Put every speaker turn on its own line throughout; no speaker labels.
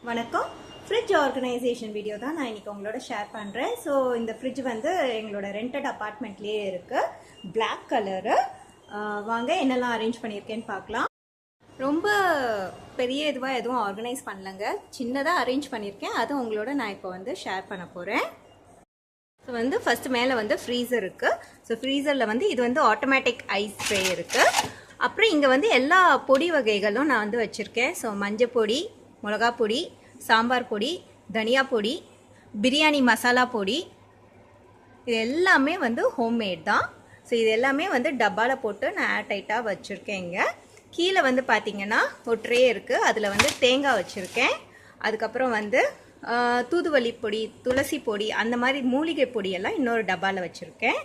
வணக்கம். Fridge organisation video தான் நான் இன்றைக்கி உங்களோட ஷேர் பண்ணுறேன். ஸோ இந்த ஃப்ரிட்ஜ் வந்து எங்களோட ரெண்டட் அப்பார்ட்மெண்ட்லேயே இருக்குது. Black colour. வாங்க என்னெல்லாம் அரேஞ்ச் பண்ணியிருக்கேன்னு பார்க்கலாம். ரொம்ப பெரிய இதுவாக எதுவும் ஆர்கனைஸ் பண்ணலங்க, சின்னதாக அரேஞ்ச் பண்ணியிருக்கேன். அதை உங்களோட நான் இப்போ வந்து ஷேர் பண்ண போகிறேன். ஸோ வந்து ஃபஸ்ட்டு மேலே வந்து ஃப்ரீசர் இருக்குது. ஸோ ஃப்ரீசரில் வந்து இது வந்து ஆட்டோமேட்டிக் ஐஸ் ட்ரே இருக்குது. அப்புறம் இங்கே வந்து எல்லா பொடி வகைகளும் நான் வந்து வச்சுருக்கேன். ஸோ மஞ்சள் பொடி, மிளகா பொடி, சாம்பார் பொடி, தனியா பொடி, பிரியாணி மசாலா பொடி, இது எல்லாமே வந்து ஹோம்மேட் தான். ஸோ இது எல்லாமே வந்து டப்பாவில் போட்டு நான் ஏர் டைட்டாக வச்சுருக்கேங்க. கீழே வந்து பார்த்திங்கன்னா ஒரு ட்ரே இருக்குது, அதில் வந்து தேங்காய் வச்சுருக்கேன். அதுக்கப்புறம் வந்து தூதுவளி பொடி, துளசி பொடி, அந்த மாதிரி மூலிகை பொடியெல்லாம் இன்னொரு டப்பாவில் வச்சுருக்கேன்.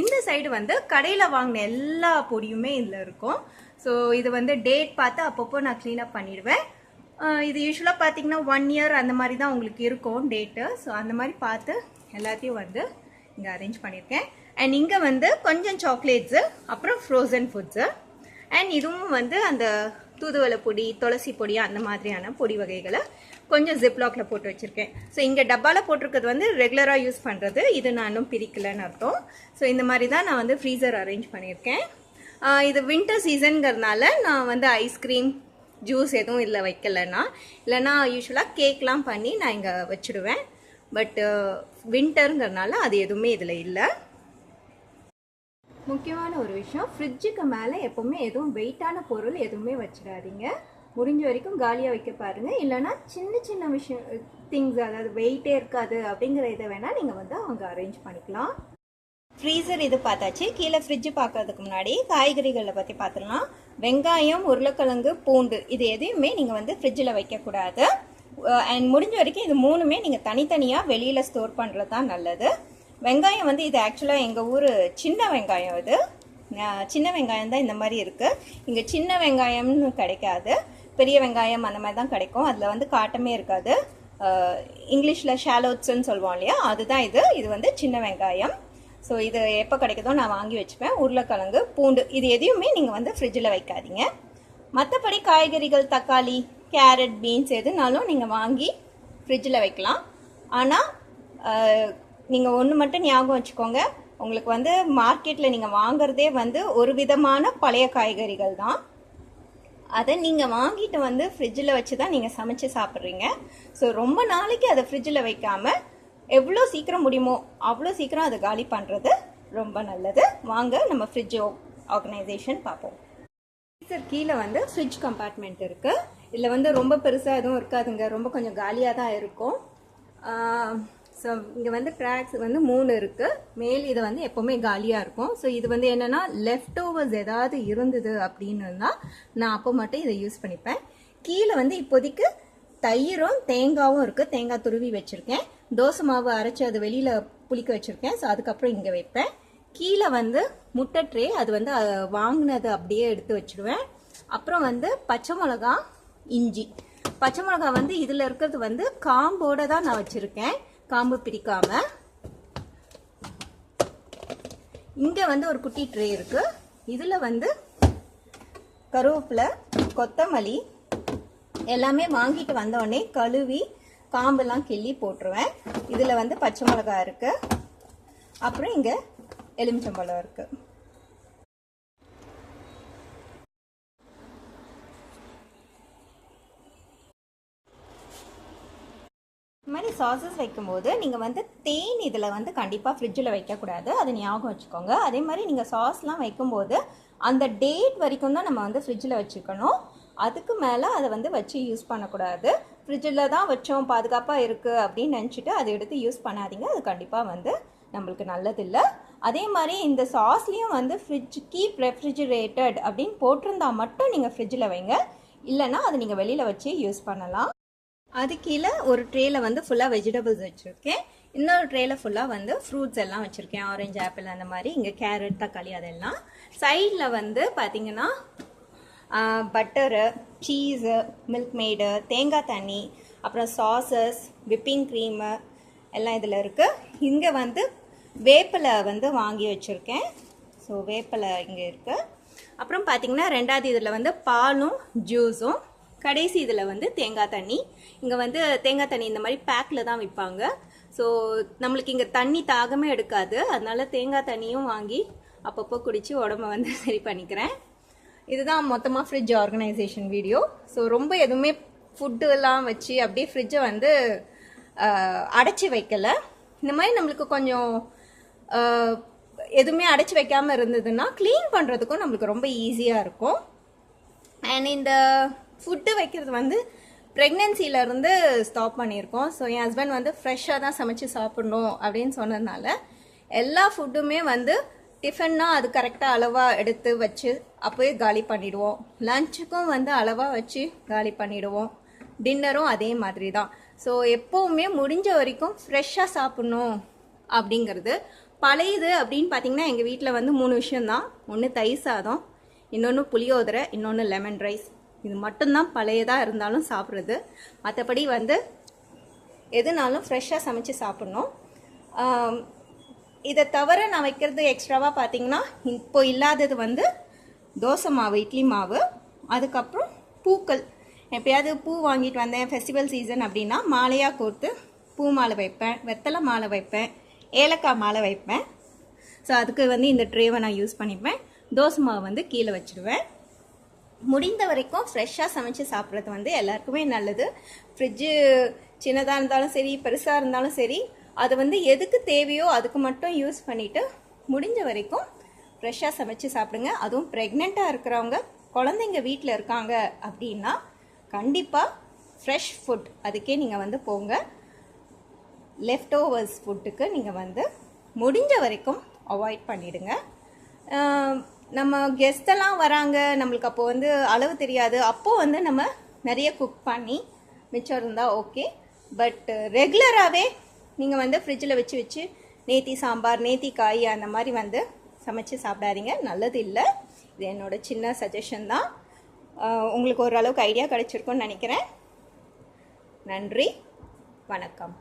இந்த சைடு வந்து கடையில் வாங்கின எல்லா பொடியுமே இதில் இருக்கும். ஸோ இது வந்து டேட் பார்த்து அப்பப்போ நான் க்ளீனப் பண்ணிடுவேன். இது யூஸ்வலாக பார்த்தீங்கன்னா 1 இயர் அந்த மாதிரி தான் உங்களுக்கு இருக்கும் டேட்டு. ஸோ அந்த மாதிரி பார்த்து எல்லாத்தையும் வந்து இங்கே அரேஞ்ச் பண்ணியிருக்கேன். அண்ட் இங்கே வந்து கொஞ்சம் சாக்லேட்ஸு, அப்புறம் ஃப்ரோசன் ஃபுட்ஸு, அண்ட் இதுவும் வந்து அந்த தூதுவளை பொடி, துளசி பொடி, அந்த மாதிரியான பொடி வகைகளை கொஞ்சம் ஜிப்லாக்கில் போட்டு வச்சுருக்கேன். ஸோ இங்கே டப்பாவில் போட்டிருக்கிறது வந்து ரெகுலராக யூஸ் பண்ணுறது, இது நான் இன்னும் பிரிக்கலைன்னு அர்த்தம். ஸோ இந்த மாதிரி தான் நான் வந்து ஃப்ரீசர் அரேஞ்ச் பண்ணியிருக்கேன். இது வின்டர் சீசனுங்கிறதுனால நான் வந்து ஐஸ்கிரீம், ஜூஸ் எதுவும் இதில் வைக்கலைன்னா, இல்லைன்னா யூஸ்வலாக கேக்லாம் பண்ணி நான் இங்கே வச்சுடுவேன். பட் வின்டருங்கிறதுனால அது எதுவுமே இதில் இல்லை. முக்கியமான ஒரு விஷயம், ஃப்ரிட்ஜுக்கு மேலே எப்போவுமே எதுவும் வெயிட்டான பொருள் எதுவுமே வச்சிடாதீங்க. முடிஞ்ச வரைக்கும் காலியாக வைக்க பாருங்கள். இல்லைனா சின்ன சின்ன விஷயம் திங்ஸ், அதாவது வெயிட்டே இருக்காது அப்படிங்கிற இதை வேணால் நீங்கள் வந்து அவங்க அரேஞ்ச் பண்ணிக்கலாம். ஃப்ரீசர் இது பார்த்தாச்சு. கீழே ஃப்ரிட்ஜு பார்க்கறதுக்கு முன்னாடி காய்கறிகளை பற்றி பார்த்துடலாம். வெங்காயம், உருளைக்கிழங்கு, பூண்டு, இது எதையுமே நீங்கள் வந்து ஃப்ரிட்ஜில் வைக்கக்கூடாது. அண்ட் முடிஞ்ச வரைக்கும் இது 3மே நீங்கள் தனித்தனியாக வெளியில் ஸ்டோர் பண்ணுறது தான் நல்லது. வெங்காயம் வந்து இது ஆக்சுவலாக எங்கள் ஊர் சின்ன வெங்காயம். இது சின்ன வெங்காயம் தான் இந்த மாதிரி இருக்குது. இங்கே சின்ன வெங்காயம்னு கிடைக்காது, பெரிய வெங்காயம் அந்த மாதிரி தான் கிடைக்கும். அதில் வந்து காட்டமே இருக்காது. இங்கிலீஷில் ஷாலோட்ஸ்ன்னு சொல்லுவோம் இல்லையா, அதுதான் இது. இது வந்து சின்ன வெங்காயம். ஸோ இது எப்போ கிடைக்குதோ நான் வாங்கி வச்சுப்பேன். உருளைக்கிழங்கு, பூண்டு, இது எதையுமே நீங்கள் வந்து ஃப்ரிட்ஜில் வைக்காதீங்க. மற்றபடி காய்கறிகள், தக்காளி, கேரட், பீன்ஸ் எதுனாலும் நீங்கள் வாங்கி ஃப்ரிட்ஜில் வைக்கலாம். ஆனால் நீங்கள் ஒன்று மட்டும் ஞாபகம் வச்சுக்கோங்க, உங்களுக்கு வந்து மார்க்கெட்டில் நீங்கள் வாங்குறதே வந்து ஒரு விதமான பழைய காய்கறிகள் தான். அதை நீங்கள் வாங்கிட்டு வந்து ஃப்ரிட்ஜில் வச்சு தான் நீங்கள் சமைச்சு சாப்பிட்றீங்க. ஸோ ரொம்ப நாளைக்கு அதை ஃப்ரிட்ஜில் வைக்காமல் எவ்வளோ சீக்கிரம் முடியுமோ அவ்வளோ சீக்கிரம் அதை காலி பண்ணுறது ரொம்ப நல்லது. வாங்க நம்ம ஃப்ரிட்ஜ் ஆர்கனைசேஷன் பார்ப்போம். ஃப்ரீசர் கீழே வந்து ஃப்ரிட்ஜ் கம்பார்ட்மெண்ட் இருக்குது. இதில் வந்து ரொம்ப பெருசாக எதுவும் இருக்காதுங்க, ரொம்ப கொஞ்சம் காலியாக தான் இருக்கும். ஸோ இங்கே வந்து ட்ராக்ஸ் வந்து 3 இருக்குது. மேல் இதை வந்து எப்போவுமே காலியாக இருக்கும். ஸோ இது வந்து என்னென்னா லெஃப்ட் ஓவர்ஸ் ஏதாவது இருந்தது அப்படின்னு தான் நான் அப்போ மட்டும் இதை யூஸ் பண்ணிப்பேன். கீழே வந்து இப்போதைக்கு தயிரும் தேங்காயும் இருக்குது. தேங்காய் துருவி வச்சுருக்கேன். தோசை மாவு அரைச்சி அது வெளியில் புளிக்க வச்சுருக்கேன். ஸோ அதுக்கப்புறம் இங்கே வைப்பேன். கீழே வந்து முட்டை ட்ரே, அது வந்து வாங்கினது அப்படியே எடுத்து வச்சுடுவேன். அப்புறம் வந்து பச்சை மிளகா, இஞ்சி. பச்சை மிளகா வந்து இதில் இருக்கிறது வந்து காம்போடு தான் நான் வச்சுருக்கேன், காம்பு பிரிக்காமல். இங்கே வந்து ஒரு குட்டி ட்ரே இருக்குது. இதில் வந்து கருவேப்பிலை, கொத்தமல்லி எல்லாமே வாங்கிட்டு வந்தோடனே கழுவி காம்பெல்லாம் கிள்ளி போட்டுருவேன். இதில் வந்து பச்சை மிளகா இருக்குது. அப்புறம் இங்கே எலுமிச்சம்பழம் இருக்குது. இந்த மாதிரி சாசஸ் வைக்கும்போது நீங்கள் வந்து தேன் இதில் வந்து கண்டிப்பாக ஃப்ரிட்ஜில் வைக்கக்கூடாது, அதை ஞாபகம் வச்சுக்கோங்க. அதே மாதிரி நீங்கள் சாஸ்லாம் வைக்கும்போது அந்த டேட் வரைக்கும் தான் நம்ம வந்து ஃப்ரிட்ஜில் வச்சுக்கணும். அதுக்கு மேலே அதை வந்து வச்சு யூஸ் பண்ணக்கூடாது. ஃப்ரிட்ஜில் தான் வச்சோம், பாதுகாப்பாக இருக்குது அப்படின்னு நினச்சிட்டு அதை எடுத்து யூஸ் பண்ணாதீங்க. அது கண்டிப்பாக வந்து நம்மளுக்கு நல்லதில்லை. அதே மாதிரி இந்த சாஸ்லேயும் வந்து கீப் ரெஃப்ரிஜிரேட்டட் அப்படின்னு போட்டிருந்தா மட்டும் நீங்கள் ஃப்ரிட்ஜில் வைங்க, இல்லைன்னா அதை நீங்கள் வெளியில் வச்சு யூஸ் பண்ணலாம். அது கீழே ஒரு ட்ரேயில் வந்து ஃபுல்லாக வெஜிடபிள்ஸ் வச்சுருக்கேன். இன்னொரு ட்ரேயில் ஃபுல்லாக வந்து ஃப்ரூட்ஸ் எல்லாம் வச்சுருக்கேன், ஆரஞ்சு, ஆப்பிள் அந்த மாதிரி. இங்கே கேரட், தக்காளி அதெல்லாம். சைடில் வந்து பார்த்திங்கன்னா பட்டரு, சீஸு, மில்க் மேடு, தேங்காய் தண்ணி, அப்புறம் சாசஸ், விப்பிங் க்ரீமு எல்லாம் இதில் இருக்குது. இங்கே வந்து வேப்பிலை வந்து வாங்கி வச்சுருக்கேன். ஸோ வேப்பிலை இங்கே இருக்குது. அப்புறம் பார்த்திங்கன்னா ரெண்டாவது இதில் வந்து பாலும் ஜூஸும் கடைசி இதில் வந்து தேங்காய் தண்ணி. இங்கே வந்து தேங்காய் தண்ணி இந்த மாதிரி பேக்கில் தான் விற்பாங்க. ஸோ நம்மளுக்கு இங்கே தண்ணி தாகமே எடுக்காது. அதனால தேங்காய் தண்ணியும் வாங்கி அப்பப்போ குடித்து உடம்ப வந்து சரி பண்ணிக்கிறேன். இதுதான் மொத்தமாக ஃப்ரிட்ஜ் ஆர்கனைசேஷன் வீடியோ. ஸோ ரொம்ப எதுவுமே ஃபுட்டு எல்லாம் வச்சு அப்படியே ஃப்ரிட்ஜை வந்து அடைச்சி வைக்கலை. இந்த மாதிரி நம்மளுக்கு கொஞ்சம் எதுவுமே அடைச்சி வைக்காமல் இருந்ததுன்னா க்ளீன் பண்ணுறதுக்கும் நம்மளுக்கு ரொம்ப ஈஸியாக இருக்கும். அண்ட் இந்த ஃபுட்டு வைக்கிறது வந்து ப்ரெக்னென்சிலேருந்து ஸ்டாப் பண்ணியிருக்கோம். ஸோ என் ஹஸ்பண்ட் வந்து ஃப்ரெஷ்ஷாக தான் சமைச்சு சாப்பிட்ணும் அப்படின்னு சொன்னதுனால எல்லா ஃபுட்டுமே வந்து டிஃபன்னா அது கரெக்டாக அளவாக எடுத்து வச்சு அப்போயே காலி பண்ணிவிடுவோம். லஞ்சுக்கும் வந்து அளவாக வச்சு காலி பண்ணிவிடுவோம். டின்னரும் அதே மாதிரி தான். ஸோ எப்போவுமே முடிஞ்ச வரைக்கும் ஃப்ரெஷ்ஷாக சாப்பிட்ணும் அப்படிங்கிறது. பழையது அப்படின்னு பார்த்தீங்கன்னா எங்கள் வீட்டில் வந்து 3 விஷயம்தான். ஒன்று தயிர் சாதம், இன்னொன்று புளியோதரை, இன்னொன்று லெமன் ரைஸ். இது மட்டும்தான் பழையதாக இருந்தாலும் சாப்பிட்றது. மற்றபடி வந்து எதுனாலும் ஃப்ரெஷ்ஷாக சமைச்சு சாப்பிட்ணும். இதை தவிர நான் வைக்கிறது எக்ஸ்ட்ராவாக பார்த்தீங்கன்னா இப்போ இல்லாதது வந்து தோசை மாவு, இட்லி மாவு, அதுக்கப்புறம் பூக்கள். எப்பயாவது பூ வாங்கிட்டு வந்தேன் ஃபெஸ்டிவல் சீசன் அப்படின்னா மாலையாக கோர்த்து பூ மாலை வைப்பேன், வெத்தலை மாலை வைப்பேன், ஏலக்காய் மாலை வைப்பேன். ஸோ அதுக்கு வந்து இந்த ட்ரேவை நான் யூஸ் பண்ணிப்பேன். தோசை மாவு வந்து கீழே வச்சுடுவேன். முடிந்த வரைக்கும் ஃப்ரெஷ்ஷாக சமைச்சு சாப்பிட்றது வந்து எல்லாருக்குமே நல்லது. ஃப்ரிட்ஜு சின்னதாக இருந்தாலும் சரி, பெருசாக இருந்தாலும் சரி, அது வந்து எதுக்கு தேவையோ அதுக்கு மட்டும் யூஸ் பண்ணிவிட்டு முடிஞ்ச வரைக்கும் ஃப்ரெஷ்ஷாக சமைச்சு சாப்பிடுங்க. அதுவும் ப்ரெக்னெண்ட்டாக இருக்கிறவங்க, குழந்தைங்க வீட்டில் இருக்காங்க அப்படின்னா கண்டிப்பாக ஃப்ரெஷ் ஃபுட் அதுக்கே நீங்கள் வந்து போங்க. லெஃப்ட் ஓவர்ஸ் ஃபுட்டுக்கு நீங்கள் வந்து முடிஞ்ச வரைக்கும் அவாய்ட் பண்ணிவிடுங்க. நம்ம கெஸ்டெல்லாம் வராங்க, நம்மளுக்கு அப்போது வந்து அளவு தெரியாது, அப்போது வந்து நம்ம நிறைய குக் பண்ணி மிச்சம் இருந்தால் ஓகே. பட் ரெகுலராகவே நீங்கள் வந்து ஃப்ரிட்ஜில் வச்சு நேத்தி சாம்பார், நேத்தி காய் அந்த மாதிரி வந்து சமைச்சு சாப்பிடாதீங்க, நல்லது இல்லை. இது என்னோட சின்ன சஜஷன் தான். உங்களுக்கு ஓரளவுக்கு ஐடியா கிடைச்சிருக்கும்னு நினைக்கிறேன். நன்றி, வணக்கம்.